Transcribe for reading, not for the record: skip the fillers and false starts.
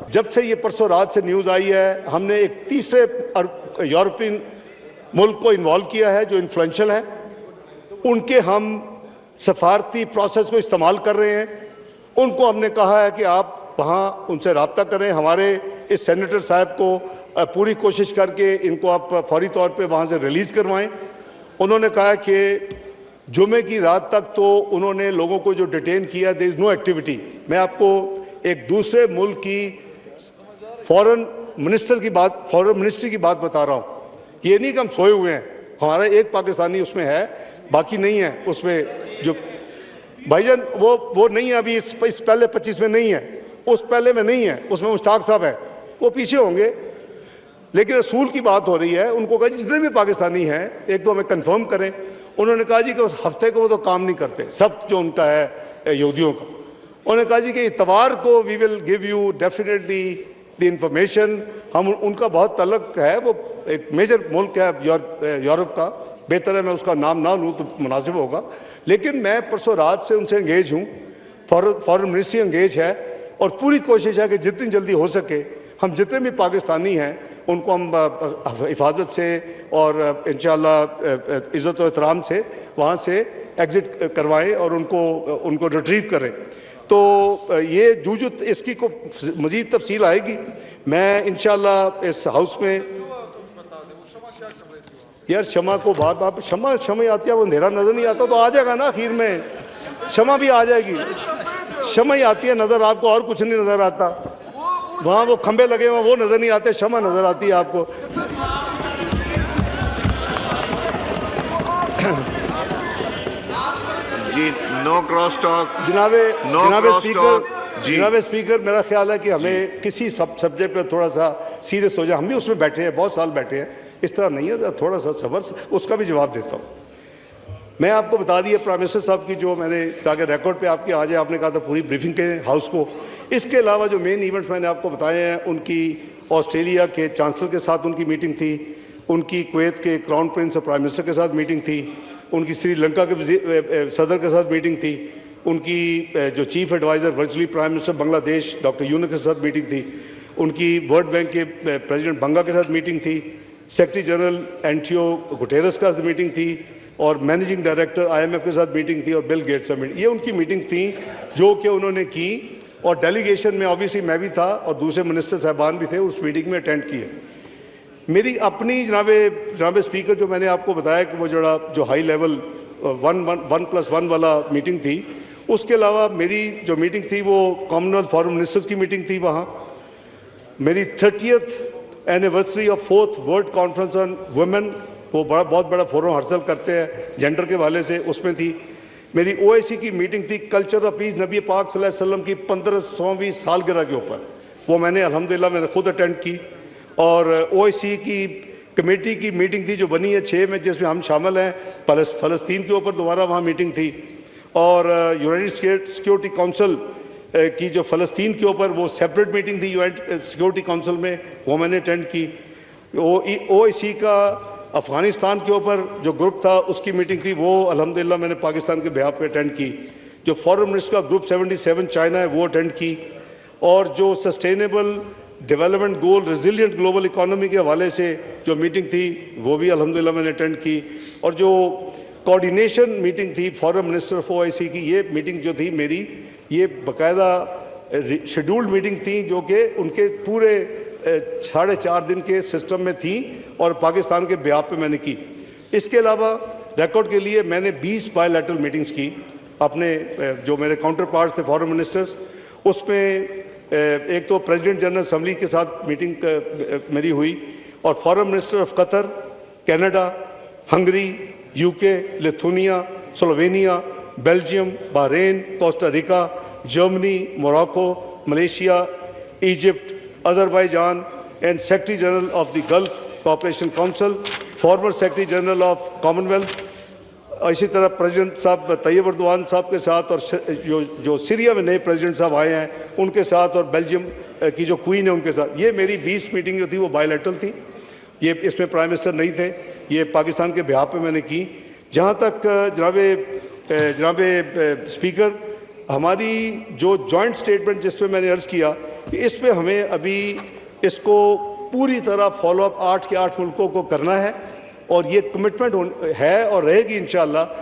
जब से ये परसों रात से न्यूज़ आई है, हमने एक तीसरे यूरोपियन मुल्क को इन्वॉल्व किया है जो इन्फ्लुएंशियल है। उनके हम सफारती प्रोसेस को इस्तेमाल कर रहे हैं। उनको हमने कहा है कि आप वहाँ उनसे रब्ता करें। हमारे इस सेनेटर साहब को पूरी कोशिश करके इनको आप फौरी तौर पे वहाँ से रिलीज़ करवाएं। उन्होंने कहा कि जुमे की रात तक तो उन्होंने लोगों को जो डिटेन किया, देयर इज़ नो एक्टिविटी। मैं आपको एक दूसरे मुल्क की फॉरेन मिनिस्ट्री की बात बता रहा हूँ। ये नहीं कि हम सोए हुए हैं, हमारा एक पाकिस्तानी उसमें है, बाकी नहीं है उसमें। जो भाईजान वो नहीं है अभी, इस पहले 25 में नहीं है, उस पहले में नहीं है, उसमें मुश्ताक साहब है, वो पीछे होंगे। लेकिन रसूल की बात हो रही है। उनको कहा जितने भी पाकिस्तानी हैं एक तो हमें कंफर्म करें। उन्होंने कहा जी कि उस हफ्ते को वो तो काम नहीं करते, सब्त जो उनका है यहूदियों का। उन्होंने कहा जी कि इतवार को we will give you definitely the information. हम उनका बहुत तल्लक है, वो एक मेजर मुल्क है यूरोप का। बेहतर है मैं उसका नाम ना लूँ तो मुनासिब होगा। लेकिन मैं परसों रात से उनसे इंगेज हूँ, फॉरेन मिनिस्ट्री इंगेज है, और पूरी कोशिश है कि जितनी जल्दी हो सके हम जितने भी पाकिस्तानी हैं उनको हम हिफाजत से और इंशाअल्लाह इज़्ज़त और एहतराम से वहाँ से एग्ज़िट करवाएं और उनको रिट्रीव करें। तो ये जूझ इसकी को मज़ीद तफसील आएगी। मैं इंशाअल्लाह इस हाउस में यार शमा को बात शमा आती है, वो अंधेरा नज़र नहीं आता तो आ जाएगा ना, आखिर में शमा भी आ जाएगी। शमा ही आती है नज़र आपको, और कुछ नहीं नज़र आता। वहाँ वो खंबे लगे हुए वो नज़र नहीं आते, शमा नज़र आती है आपको। जी नो क्रॉस टॉक। जनाब स्पीकर, मेरा ख्याल है कि हमें किसी सब्जेक्ट पर थोड़ा सा सीरियस हो जाए। हम भी उसमें बैठे हैं, बहुत साल बैठे हैं, इस तरह नहीं है, थोड़ा सा सबर। उसका भी जवाब देता हूँ। मैं आपको बता दिया प्राइम मिनिस्टर साहब की जो मैंने, ताकि रिकॉर्ड पे आपकी आ जाए, आपने कहा था पूरी ब्रीफिंग के हाउस को। इसके अलावा जो मेन इवेंट्स मैंने आपको बताए हैं, उनकी ऑस्ट्रेलिया के चांसलर के साथ उनकी मीटिंग थी, उनकी कुवैत के क्राउन प्रिंस और प्राइम मिनिस्टर के साथ मीटिंग थी, उनकी श्रीलंका के सदर के साथ मीटिंग थी, उनकी जो chief adviser virtually prime minister Bangladesh doctor Yunus के साथ मीटिंग थी, उनकी वर्ल्ड बैंक के प्रेसिडेंट बंगा के साथ मीटिंग थी, सेक्रेटरी जनरल एंटियो गुटेरस के साथ मीटिंग थी, और मैनेजिंग डायरेक्टर IMF के साथ मीटिंग थी, और बिल गेट्स से मीटिंग। ये उनकी मीटिंग्स थी जो कि उन्होंने की। और डेलीगेशन में ऑब्वियसली मैं भी था और दूसरे मिनिस्टर साहबान भी थे, उस मीटिंग में अटेंड किए। मेरी अपनी जनाब स्पीकर, जो मैंने आपको बताया कि वो जो हाई लेवल 1+1 वाला मीटिंग थी, उसके अलावा मेरी जो मीटिंग थी वो कॉमनवेल्थ फॉरेन मिनिस्टर्स की मीटिंग थी। वहाँ मेरी 30th anniversary of 4th world conference on women, वो बहुत बड़ा फोरम हासिल करते हैं जेंडर के वाले से, उसमें थी। मेरी OIC की मीटिंग थी कल्चर ऑफ पीस, नबी पाक सल्लल्लाहु अलैहि वसल्लम की 1500वीं सालगिरह के ऊपर। वो मैंने अल्हम्दुलिल्लाह मैंने खुद अटेंड की। और OIC की कमेटी की मीटिंग थी जो बनी है 6 में, जिसमें हम शामिल हैं। फ़लस्तीन के ऊपर दोबारा वहाँ मीटिंग थी। और यूनाइटेड सिक्योरिटी काउंसिल की जो फ़लस्तीन के ऊपर वो सेपरेट मीटिंग थी यूनाइटेड सिक्योरिटी काउंसिल में, वो मैंने अटेंड की। OIC का अफ़गानिस्तान के ऊपर जो ग्रुप था उसकी मीटिंग थी, वो अल्हम्दुलिल्लाह मैंने पाकिस्तान के बिहाफ पे अटेंड की। जो फॉरेन मिनिस्टर का ग्रुप 77 चाइना है वो अटेंड की। और जो sustainable development goal resilient global economy के हवाले से जो मीटिंग थी वो भी अल्हम्दुलिल्लाह मैंने अटेंड की। और जो कोऑर्डिनेशन मीटिंग थी फॉरेन मिनिस्टर ऑफ OIC की, ये मीटिंग जो थी मेरी, ये बाकायदा शेड्यूल्ड मीटिंग थी जो कि उनके पूरे 4.5 दिन के सिस्टम में थी और पाकिस्तान के बिहाफ पे मैंने की। इसके अलावा रिकॉर्ड के लिए मैंने 20 बायलैटरल मीटिंग्स की अपने जो मेरे काउंटर पार्ट्स थे फॉरेन मिनिस्टर्स। उसमें एक तो प्रेसिडेंट जनरल असम्बली के साथ मीटिंग मेरी हुई, और foreign minister of Qatar, Canada, Hungary, UK, Lithuania, Slovenia, Belgium, Bahrain, Costa Rica, Germany, Morocco, Malaysia, Egypt, Azerbaijan, and Secretary General of the Gulf Cooperation Council, former Secretary General of Commonwealth। इसी तरह president साहब Tayyab Erdogan साहब के साथ, और जो Syria में नए प्रेसिडेंट साहब आए हैं उनके साथ, और बेल्जियम की जो क्वीन है उनके साथ। ये मेरी 20 मीटिंग जो थी वो बायलैटरल थी। ये इसमें प्राइम मिनिस्टर नहीं थे, ये पाकिस्तान के बिहाफ पे मैंने की। जहाँ तक जनाब स्पीकर, हमारी जो जॉइंट स्टेटमेंट जिसमें मैंने अर्ज़ किया कि इस पे हमें अभी इसको पूरी तरह फॉलोअप 8 के 8 मुल्कों को करना है और ये कमिटमेंट है और रहेगी इंशाअल्लाह